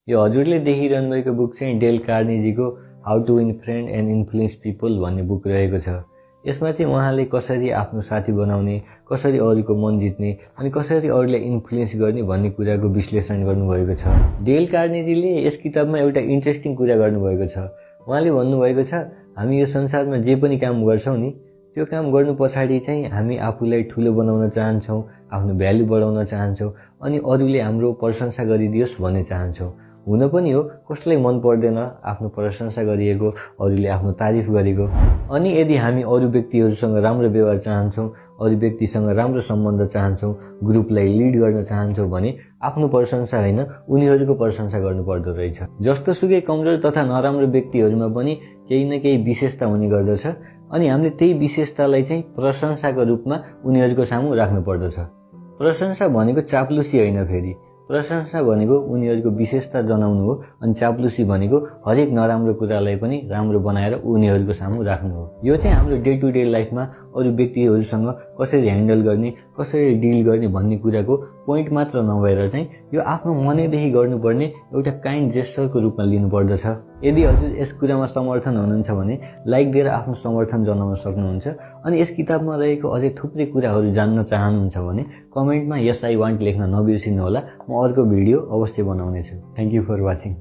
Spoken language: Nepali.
यो हजुरले देखिरहनु भएको बुक चाहिँ डेल कार्नेजीको how to win friend and influence people भन्ने बुक रहेको छ। यसमा चाहिँ उहाँले कसरी आफ्नो साथी बनाउने, कसरी अरूको मन जित्ने अनि कसरी अरूलाई इन्फ्लुएन्स गर्ने भन्ने कुराको विश्लेषण गर्नुभएको छ। डेल कार्नेजीले यस किताबमा एउटा इन्ट्रेस्टिङ कुरा गर्नुभएको छ। उहाँले भन्नुभएको छ, हामी यो संसारमा जे पनि काम गर्छौँ नि, त्यो काम गर्नु पछाडि चाहिँ हामी आफूलाई ठुलो बनाउन चाहन्छौँ, आफ्नो भ्यालु बढाउन चाहन्छौँ अनि अरूले हाम्रो प्रशंसा गरिदियोस् भन्ने चाहन्छौँ। हुन पनि हो, कसलाई मन पर्दैन आफ्नो प्रशंसा गरिएको, अरूले आफ्नो तारिफ गरेको। अनि यदि हामी अरू व्यक्तिहरूसँग राम्रो व्यवहार चाहन्छौँ, अरू व्यक्तिसँग राम्रो सम्बन्ध चाहन्छौँ, ग्रुपलाई लिड गर्न चाहन्छौँ भने आफ्नो प्रशंसा होइन उनीहरूको प्रशंसा गर्नुपर्दो रहेछ। जस्तोसुकै कमजोर तथा नराम्रो व्यक्तिहरूमा पनि केही न केही विशेषता हुने गर्दछ अनि हामीले त्यही विशेषतालाई चाहिँ प्रशंसाको रूपमा उनीहरूको सामु राख्नुपर्दछ। प्रशंसा भनेको चाप्लुसी होइन, फेरि प्रशंसा भनेको उनीहरूको विशेषता जनाउनु हो अनि चाप्लुसी भनेको हरेक नराम्रो कुरालाई पनि राम्रो बनाएर उनीहरूको सामु राख्नु हो। यो चाहिँ हाम्रो डे टु डे लाइफमा अरू व्यक्तिहरूसँग कसरी ह्यान्डल गर्ने, कसरी डिल गर्ने भन्ने कुराको पोइन्ट मात्र नभएर चाहिँ यो आफ्नो मनैदेखि गर्नुपर्ने एउटा काइन्ड जेस्चरको रूपमा लिनुपर्दछ। यदि हजुर यस कुरामा समर्थन हुनुहुन्छ भने लाइक दिएर आफ्नो समर्थन जनाउन सक्नुहुन्छ अनि यस किताबमा रहेको अझै थुप्रै कुराहरू जान्न चाहनुहुन्छ भने कमेन्टमा यस आई वान्ट लेख्न नबिर्सिनुहोला। म अर्को भिडियो अवश्य बनाउनेछु। Thank you for watching.